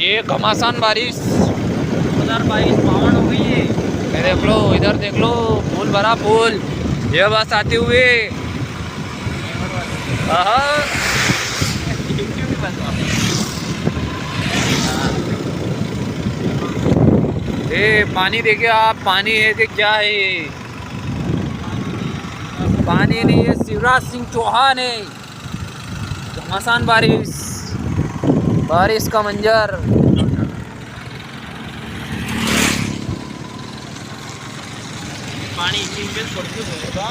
ये घमासान बारिश 2022-52 हो गई है। ये देख लो, इधर देख लो, फूल भरा फूल, ये बस आते हुए। ये पानी देखिए आप, पानी है कि क्या है ये? पानी नहीं है, शिवराज सिंह चौहान है। घमासान बारिश, बारिश का मंजर। पानी इतनी में पड़ती होगा।